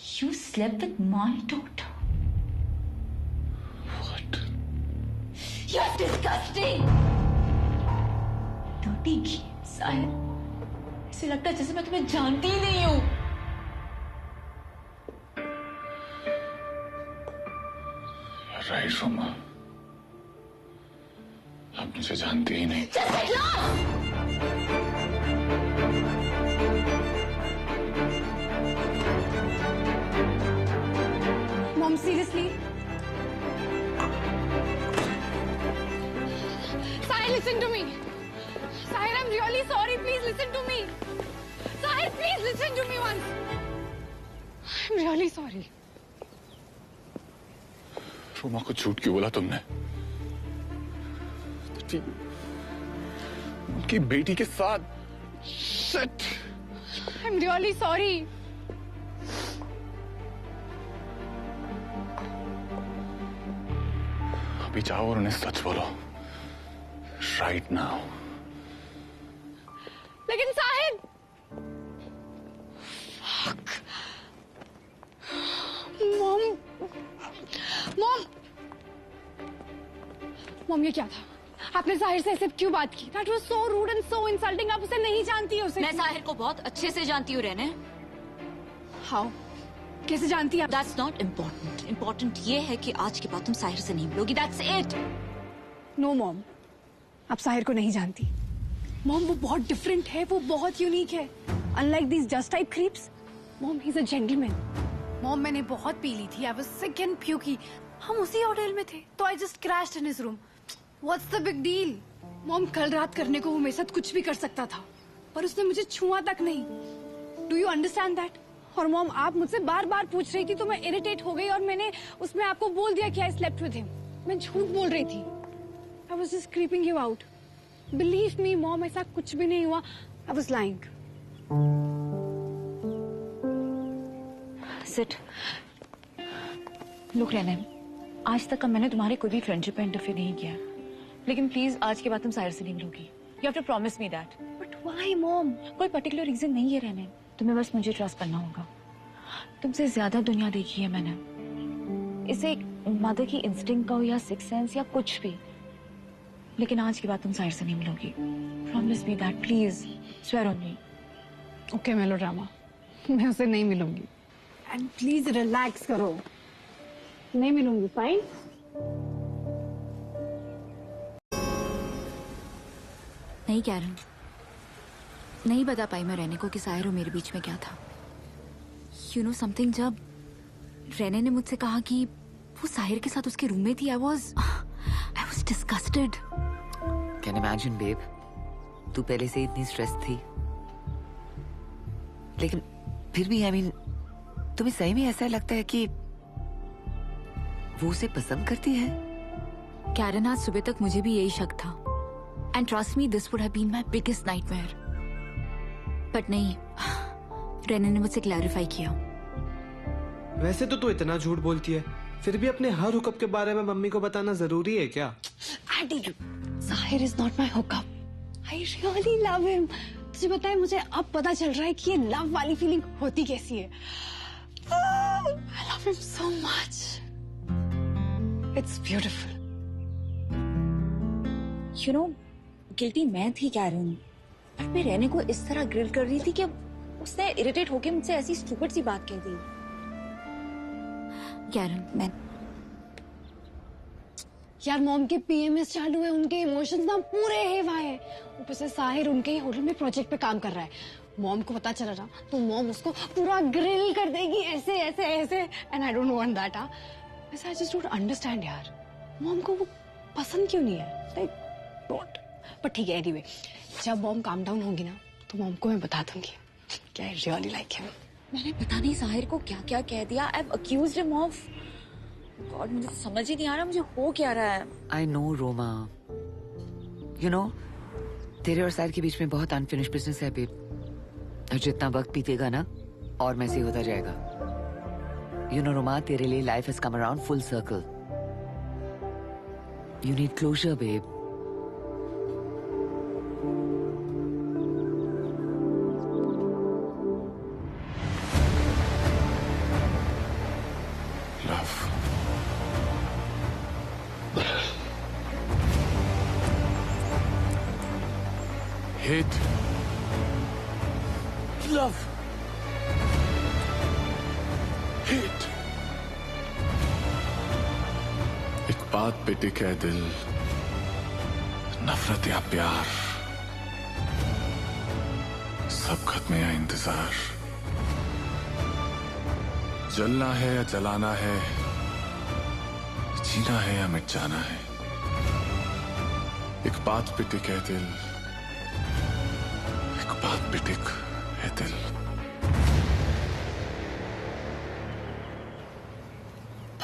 You slept with my daughter. What? You're disgusting. Dirty घी, साहिर. ऐसे लगता है जैसे मैं तुम्हें जानती ही नहीं हूँ. राइट रोमा, आप मुझे जानती ही नहीं. Just get lost. Mom, seriously? Sahil, listen to me. Sahil, I'm really sorry. Please listen to me. Sahil, please listen to me once. I'm really sorry. Roma को झूठ क्यों बोला तुमने? उनकी बेटी के साथ. Shit. I'm really sorry. अभी जाओ और उन्हें सच बोलो. Right now. लेकिन साहिल. Fuck. Mom. मॉम, ये क्या था? आपने साहिर से ऐसे क्यों बात की? That was so rude and so insulting. आप उसे नहीं जानती हो उसे. मैं साहिर को बहुत अच्छे से जानती हूँ रहने. How? कैसे जानती हैं आप? That's not important. Important ये है कि आज के बाद तुम साहिर से नहीं मिलोगी. That's it. No, mom. आप साहिर को नहीं जानती. मॉम, वो बहुत डिफरेंट है. वो बहुत यूनिक है. Unlike these just type creeps. Mom, he's a gentleman. Mom, मैंने बहुत पी ली थी. I was sick and pukey. हम उसी होटल में थे, तो I just crashed in his room. What's the big deal? Mom, कल रात करने को वो मेरे साथ कुछ भी कर सकता था, पर उसने मुझे छुआ तक नहीं. Do you understand that? और मॉम, आप मुझसे बार बार पूछ रही थी तो मैं इरिटेट हो गई और मैंने उसमें आपको बोल दिया कि I slept with him. मैं झूठ बोल रही थी. I was just creeping you out. Believe me, mom, ऐसा कुछ भी नहीं हुआ. I was lying. Sit. Look, रहने. आज तक मैंने तुम्हारे कोई भी फ्रेंडशिप में इंटरफेयर नहीं किया, लेकिन प्लीज आज के बाद तुम साहिर से नहीं मिलोगी. You have to promise me that. But why, mom? कोई पर्टिकुलर रीजन नहीं है रहने. तुम्हें बस मुझे ट्रस्ट करना होगा. तुमसे ज्यादा दुनिया देखी है मैंने. इसे एक मदर की इंस्टिंक्ट का हो या सिक्स सेंस या कुछ भी, लेकिन आज के बाद तुम साहिर से नहीं मिलोगी. Promise me that, please. Swear on me. Okay, melodrama. मैं उसे नहीं मिलूंगी. And please relax करो. नहीं मिलूंगी, fine? नहीं कैरन, नहीं बता पाई मैं रहने को कि साहिर और मेरे बीच में क्या था. You know something, जब रहने ने मुझसे कहा कि वो साहिर के साथ उसके रूम में थी, I was disgusted. Can imagine, babe. तू पहले से इतनी स्ट्रेस थी, लेकिन फिर भी I mean, तुम्हें सही में ऐसा लगता है कि वो उसे पसंद करती है? कैरन, आज सुबह तक मुझे भी यही शक था. And trust me, this would have been my biggest nightmare. But नहीं, रहने ने मुझसे क्लैरिफाई किया. वैसे तो तू इतना झूठ बोलती है, फिर भी अपने हर हुकअप के बारे में मम्मी को बताना जरूरी है क्या? Auntie, Sahir is not my hookup. I really love him. तुझे पता है, मुझे अब पता चल रहा है कि ये लव वाली फीलिंग होती कैसी है. I love him so much. It's beautiful. You know, guilty मैं थी कैरन, बट मैं रहने को इस तरह ग्रिल कर रही थी कि उसने इरिटेट होके मुझसे ऐसी स्टूपिड सी बात कह दी. कैरन, मैं यार, मॉम के पीएमएस चालू है, उनके इमोशंस ना पूरे हेवा है. ऊपर से साहिर उनके ही होटल में प्रोजेक्ट पे काम कर रहा है. मॉम को पता चला ना तो मॉम उसको पूरा ग्रिल कर देगी, ऐसे ऐसे ऐसे. And I don't want that. वैसे आई जस्ट डोंट अंडरस्टैंड यार, मॉम को वो पसंद क्यों नहीं है. Like don't. पर ठीक है, एनीवे, जब मॉम काम डाउन होगी ना तो मॉम को मैं बता दूंगी कि आई रियली लाइक हिम. मैंने पता नहीं साहिर को क्या क्या कह दिया. I have accused him of God, मुझे समझ ही नहीं आ रहा मुझे हो क्या रहा है. I know, Roma. You know, तेरे और साहिर के बीच में बहुत अनफिनिश्ड बिजनेस है, बेब. और जितना वक्त बीतेगा ना, और मैसे होता जाएगा. You know, रोमा, तेरे लिए life has come around full circle. You need closure, babe. hate, love, hate. एक बात पे टिका है दिल, नफरत या प्यार, सब खत्म या इंतजार। जलना है या जलाना है, जीना है या मिट जाना है। एक बात पे टिक है दिल, एक बात पे टिक है दिल।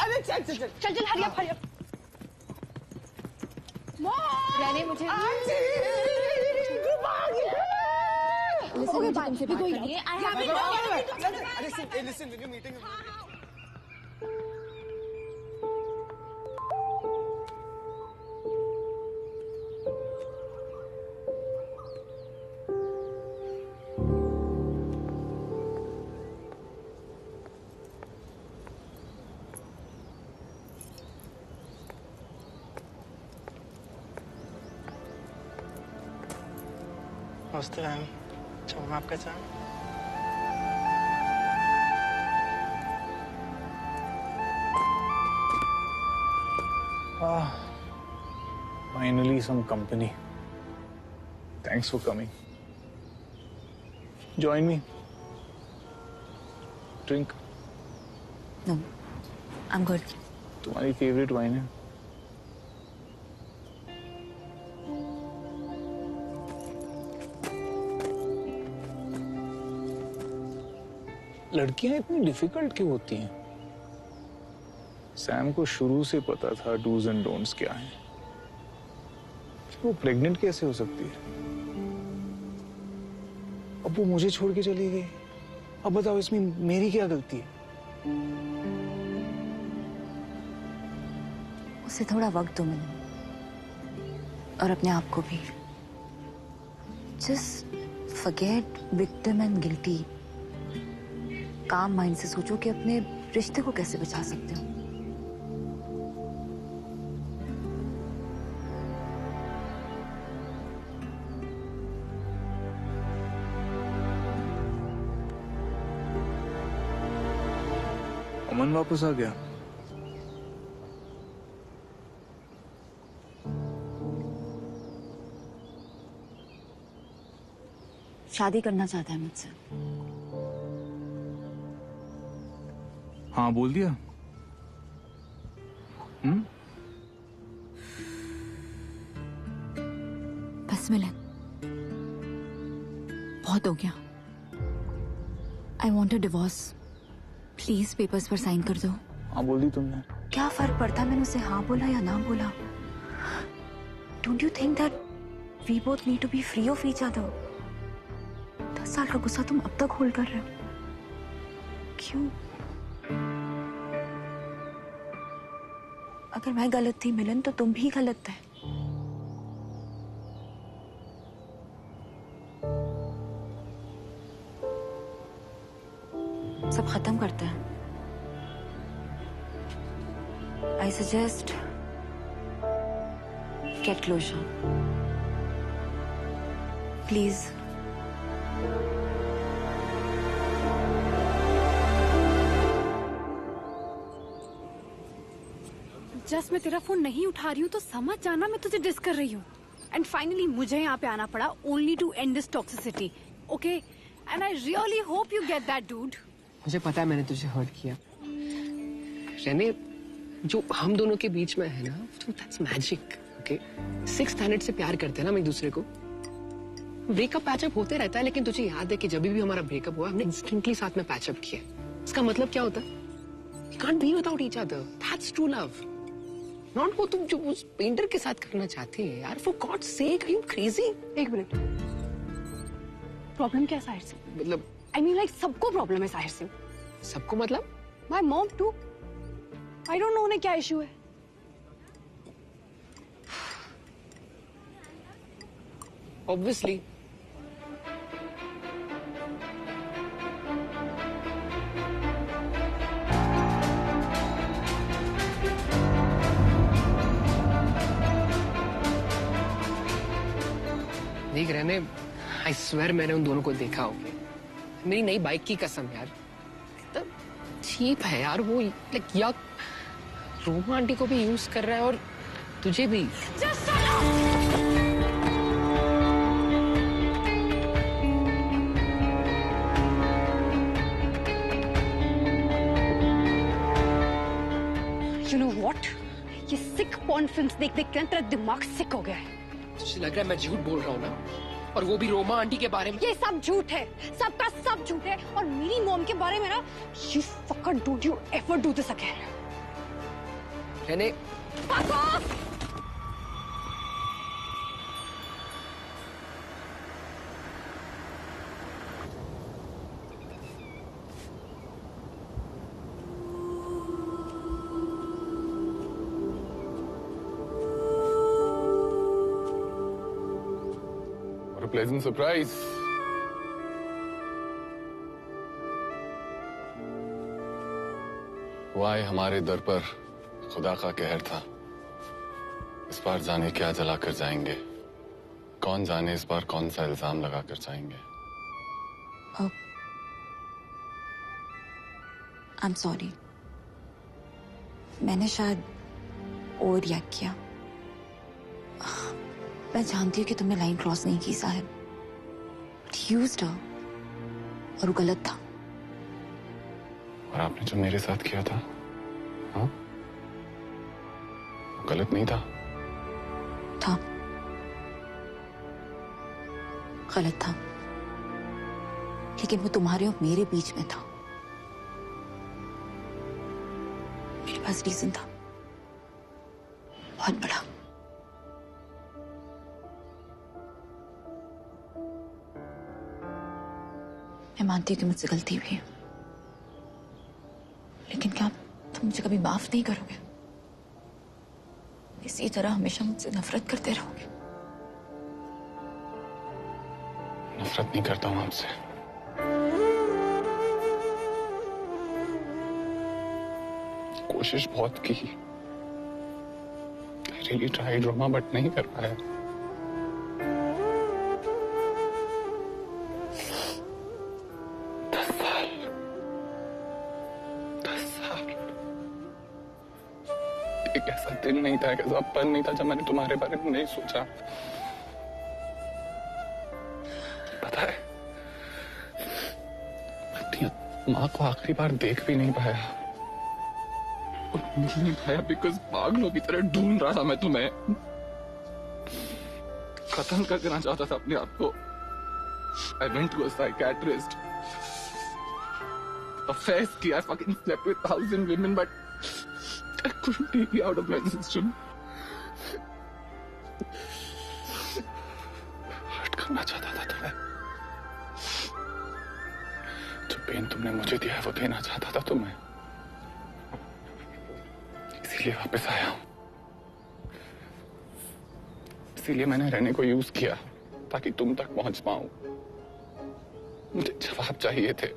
अरे चल चल चल चल चल, हरी अप हरी अप। रहने मुझे Okay, bye. We're going out. Yeah, we're going out. Listen, when you're meeting him. नमस्ते मैम, चाहूँ मैं आपका चाय? Finally some company. Thanks for coming. Join me. Drink. No, I'm good. तुम्हारी favourite wine है। लड़कियां इतनी डिफिकल्ट क्यों होती हैं? सैम को शुरू से पता था डूज एंड डोंट्स क्या हैं। वो प्रेग्नेंट कैसे हो सकती है? अब वो मुझे छोड़ के चली गई। अब बताओ इसमें मेरी क्या गलती है? उसे थोड़ा वक्त दो मैंने, और अपने आप को भी। Just forget victim and guilty. काम माइंड से सोचो कि अपने रिश्ते को कैसे बचा सकते हो। अमन वापस आ गया। शादी करना चाहता है मुझसे। हाँ बोल दिया। बस मिलन, बहुत हो गया। I want a divorce. Please papers पर साइन कर दो। हाँ बोल दी तुमने। क्या फर्क पड़ता है मैंने उसे हाँ बोला या ना बोला? Don't you think that we both need to be free of each other? 10 साल का गुस्सा तुम अब तक होल्ड कर रहे हो, क्यों? अगर मैं गलत थी मिलन, तो तुम भी गलत थे। सब खत्म करते हैं। I suggest get closer, please. Just मैं तेरा फोन नहीं उठा रही हूँ तो समझ जाना मैं तुझे डिस कर रही हूँ। एंड फाइनली मुझे यहाँ पे आना पड़ा only to and this toxicity, okay? And I really hope you get that dude. मुझे पता है मैंने तुझे हर्ट किया रेने। जो हम दोनों के बीच में है ना, that's magic, okay? 6th standard से प्यार करते हैं ना हम एक दूसरे को। ब्रेकअप पैचअप होते रहता है, लेकिन तुझे याद है कि जब भी हमारा ब्रेकअप हुआ हमने इंस्टेंटली साथ में पैचअप किया। इसका मतलब क्या होता है? We can't be without each other. That's true love. Not वो तुम जो उस पेंटर के साथ करना चाहते हैं यार। For God's sake, are you crazy? एक मिनट, प्रॉब्लम क्या है साहिर से? मतलब आई मीन लाइक सबको प्रॉब्लम है साहिर से। सबको मतलब? My mom too. I don't know उन्हें क्या इशू है। ऑब्वियसली देख रहने, आई स्वेर मैंने उन दोनों को देखा होगा। मेरी नई बाइक की कसम यार, इतना चीप है यार वो, लाइक यार रोमा आंटी को भी यूज कर रहा है और तुझे भी। You know what? ये सिक पॉर्न फिल्म्स देख देख के तेरा दिमाग सिक हो गया है। तुझे लग रहा है मैं झूठ बोल रहा हूँ ना, और वो भी रोमा आंटी के बारे में। ये सब झूठ है, सबका सब झूठ है। और मेरी मॉम के बारे में ना, you fucker don't you ever do this again. रहने Fuck off! What a pleasant surprise. वाह हमारे दर पर खुदा का कहर था। इस बार जाने क्या जला कर जाएंगे, कौन जाने इस बार कौन सा इल्जाम लगा कर जाएंगे। आई एम सॉरी, मैंने शायद ओवर रिएक्ट किया। मैं जानती हूँ कि तुमने लाइन क्रॉस नहीं की साहिब, यूज्ड हर, और वो गलत था। और आपने जो मेरे साथ किया था, हाँ, गलत नहीं था? था, गलत था, लेकिन वो तुम्हारे और मेरे बीच में था। मेरे पास रीजन था, बहुत बड़ा। मैं मानती हूँ कि मुझसे गलती हुई है, लेकिन क्या तुम मुझे कभी माफ नहीं करोगे? इसी तरह हमेशा मुझसे नफरत करते रहोगे? नफरत नहीं करता हूं आपसे। कोशिश बहुत की, I really tried Roma, but नहीं कर पाया। एक ऐसा दिन नहीं था, एक ऐसा पल नहीं था जब मैंने तुम्हारे बारे में नहीं सोचा। पता है, मैं अपनी माँ को आखिरी बार देख भी नहीं पाया, और मिल नहीं पाया बिकॉज पागलों की तरह ढूंढ रहा था मैं तुम्हें। खत्म कर देना चाहता था अपने आप को। I went to a psychiatrist. Affairs किया, I fucking slept with 1,000 women, but I couldn't take you out of my system. Hurt करना चाहता था तुम्हें। जो पेन तुमने मुझे दिया है वो देना चाहता था तुम्हें, इसीलिए वापस आया हूं। इसीलिए मैंने रहने को यूज किया ताकि तुम तक पहुंच पाऊं। मुझे जवाब चाहिए थे।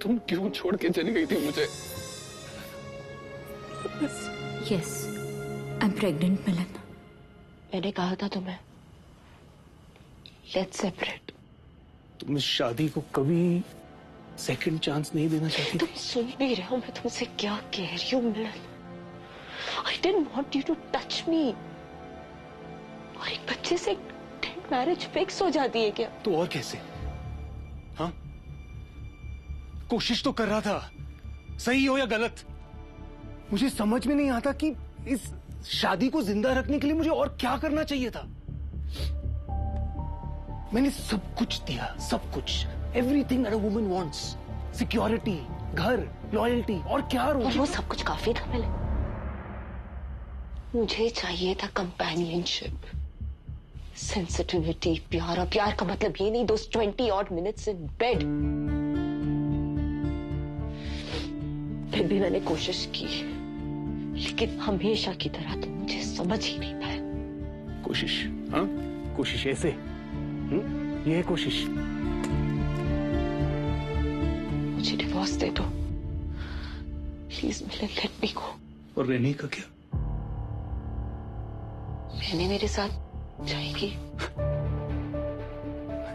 तुम क्यों छोड़ के चली गई थी मुझे? यस, आई एम प्रेग्नेंट मिलन। मैंने कहा था तुम्हें, लेट्स सेपरेट। तुम इस शादी को कभी सेकंड चांस नहीं देना चाहती? तुम सुन भी रहे हो मैं तुमसे क्या कह रही हूँ Milan? I didn't want you to touch me. और एक बच्चे से मैरिज फिक्स हो जाती है क्या? तो और कैसे? हाँ, कोशिश तो कर रहा था, सही हो या गलत। मुझे समझ में नहीं आता कि इस शादी को जिंदा रखने के लिए मुझे और क्या करना चाहिए था। मैंने सब कुछ दिया, सब कुछ, everything that a woman wants, security, घर, लॉयल्टी, और क्या और वो सब कुछ काफी था मिलन। मुझे चाहिए था कंपेनियनशिप, सेंसिटिविटी, प्यार। और प्यार का मतलब ये नहीं दोस्त 20 odd minutes in bed। फिर भी मैंने कोशिश की, लेकिन हमेशा की तरह तुम मुझे समझ ही नहीं पाया। कोशिश? हाँ, कोशिश ऐसे? ये है कोशिश? मुझे डिवोर्स दे दो प्लीज मिलन, लेट मी गो। और रहने का क्या? रहने मेरे साथ जाएगी?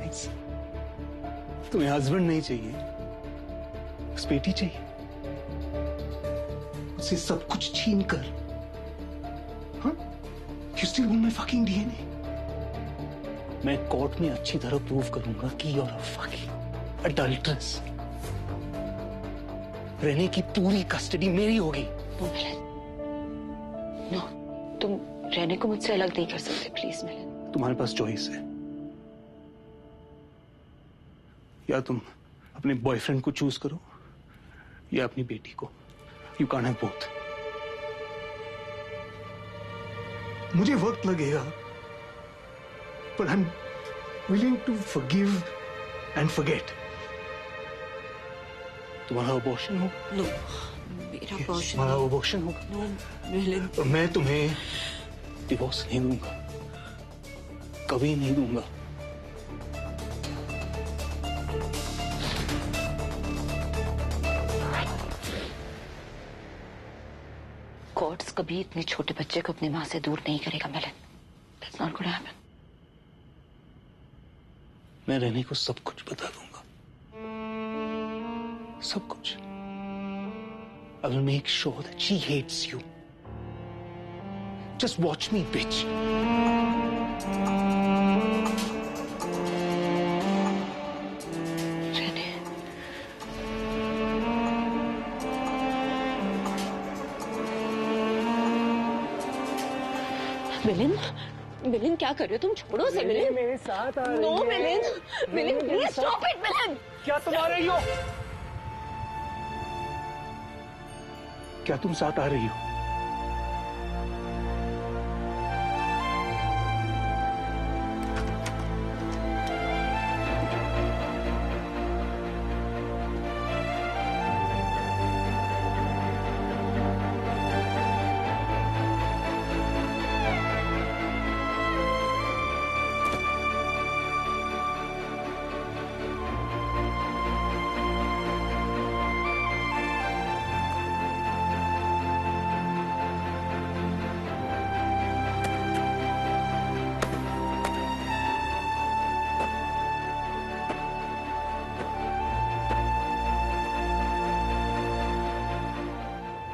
पेरेंट्स। तुम्हें हस्बैंड नहीं चाहिए, बस बेटी चाहिए। उसे सब कुछ छीन कर, हाँ? You still want my fucking DNA? मैं कोर्ट में अच्छी तरह प्रूव करूंगा कि you're a fucking adulteress। रहने की पूरी कस्टडी मेरी होगी। नो, तुम रहने को मुझसे अलग नहीं कर सकते, प्लीज मिलन। तुम्हारे पास चॉइस है, या तुम अपने बॉयफ्रेंड को चूज करो या अपनी बेटी को। You can't have both. मुझे वक्त लगेगा, but I'm willing to forgive and forget। तुम्हारा अबॉर्शन होगा? नो, मेरा अबॉर्शन तुम्हारा अबॉर्शन होगा? नो मिलन। और मैं तुम्हें डिवोर्स नहीं दूंगा, कभी नहीं दूंगा। कोर्ट्स कभी इतने छोटे बच्चे को अपनी माँ से दूर नहीं करेगा मिलन। That's not gonna happen। मैं रहने को सब कुछ बता दूंगा, सब कुछ। I will make sure that she hates you। Just watch me, bitch। रहने। मिलन, मिलन क्या कर रहे हो तुम? छोड़ो उसे मिलन। मेरे साथ आ रही नो है। मिलन, मिलन प्लीज स्टॉप इट मिलन। क्या तुम आ रही हो? क्या तुम साथ आ रही हो?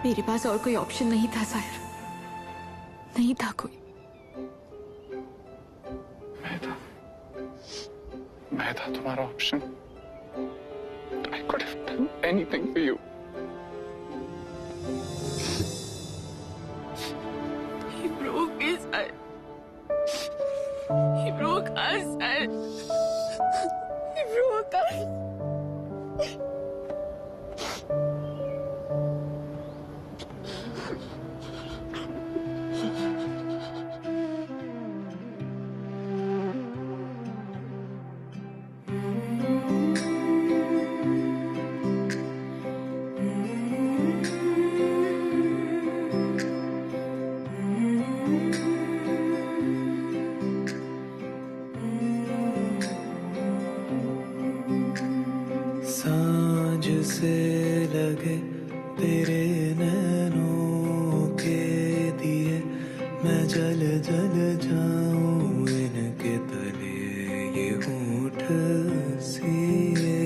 मेरे पास और कोई ऑप्शन नहीं था साहिर, नहीं था कोई। मैं था तुम्हारा option. I could have done anything for you। He broke his heart। He broke us heart। He broke us। सांझ से लगे तेरे नैनों के दिए, मैं जल जल जाऊं इनके तले ये होठ सिए।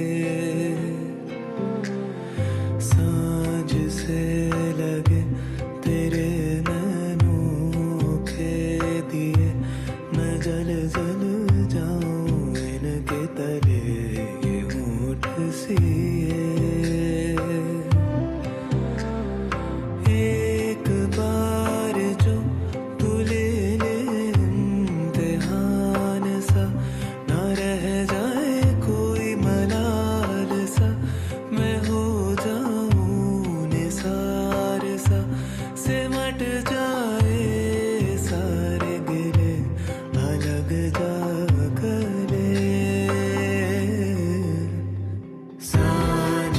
सांझ से लगे तेरे नैनों के दिए, मैं जल जल जाऊं इनके तले ये होठ सिए। एक बार जो तू ले ले इम्तिहान सा, ना रह जाए कोई मलाल सा, मैं हो जाऊं निसार सा, सिमट जाए सारे गिले अलग जा गले। सांझ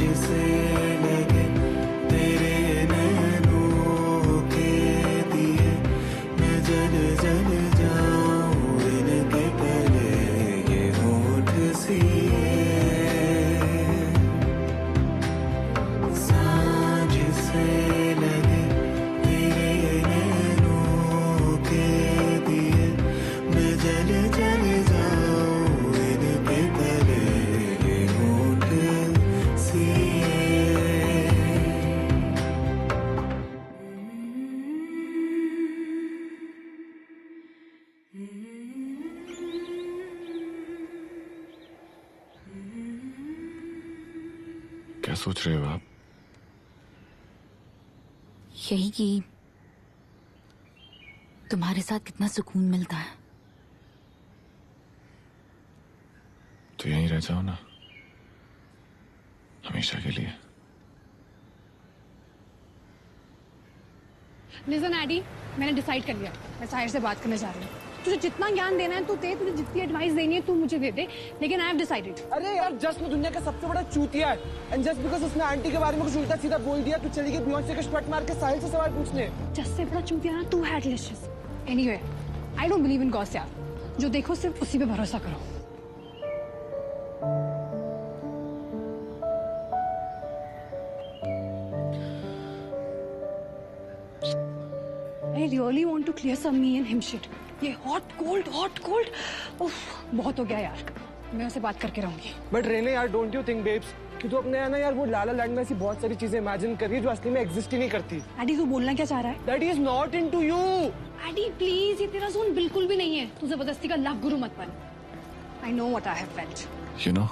क्या सोच रहे हो आप? यही कि तुम्हारे साथ कितना सुकून मिलता है। तो यहीं रह जाओ ना, हमेशा के लिए। लिसन एडी, मैंने डिसाइड कर लिया, मैं साहिर से बात करने जा रही हूँ। तुझे जितना ज्ञान देना है तू दे, तुझे जितनी एडवाइस देनी है तू मुझे दे दे, लेकिन आई हैव डिसाइडेड। अरे यार, जस्ट में दुनिया का सबसे बड़ा चूतिया है, एंड जस्ट बिकॉज़ उसने आंटी के बारे में कुछ उल्टा सीधा बोल दिया, तू चली गई बियॉन्से के शॉट मार के साहिल से सवाल पूछने। जस्ट से बड़ा चूतिया ना तू है, delicious. Anyway, I don't believe in Gauss यार, जो देखो सिर्फ उसी पे भरोसा करो। I really want to clear some me and him shit. ये hot cold, उफ, बहुत हो गया यार। मैं उससे बात करके रहूंगी। बट रेने यार, डोंट यू थिंक बेब्स कि तू अपने है ना यार वो लाला लैंड में ऐसी बहुत सारी चीजें इमेजिन कर रही है जो असली में एग्जिस्ट ही नहीं करती। एडी तू बोलना क्या चाह रहा है? That is not into you. Eddie please, ये तेरा जोन बिल्कुल भी नहीं है। तू जबरदस्ती का लव गुरु मत बन। I know what I have felt. You know?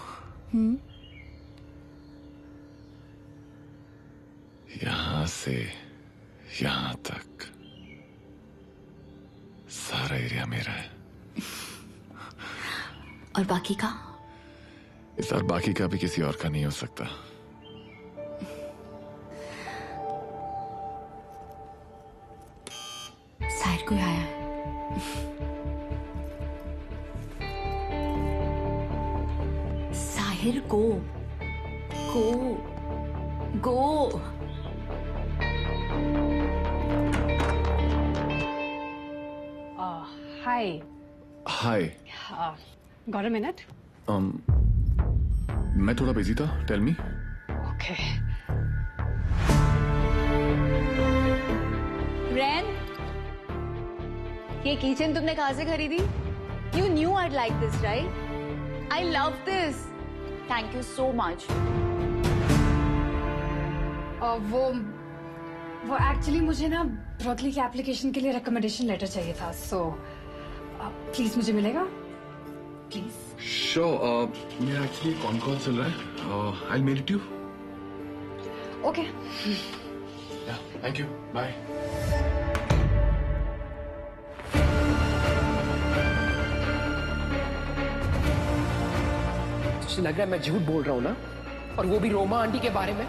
यहां से यहां तक सारा एरिया मेरा है। और बाकी का? इस बार बाकी का भी किसी और का नहीं हो सकता। साहिर कोई आया है? साहिर को गो। Hi. Hi. Got a minute? मैं थोड़ा बिजी था, टेल मी। Okay. रैन, ये किचन तुमने कहाँ से खरीदी? You knew I'd like this, right? I love this. Thank you so much. वो एक्चुअली मुझे ना ब्रॉडली के एप्लीकेशन के लिए रिकमेंडेशन लेटर चाहिए था, सो प्लीज मुझे मिलेगा प्लीज। श्योर, मेरा एक्चुअली कॉन कॉल चल रहा है। I mail it you. Okay, thank you, bye. तुझे लग रहा है मैं झूठ बोल रहा हूँ ना? और वो भी रोमा आंटी के बारे में?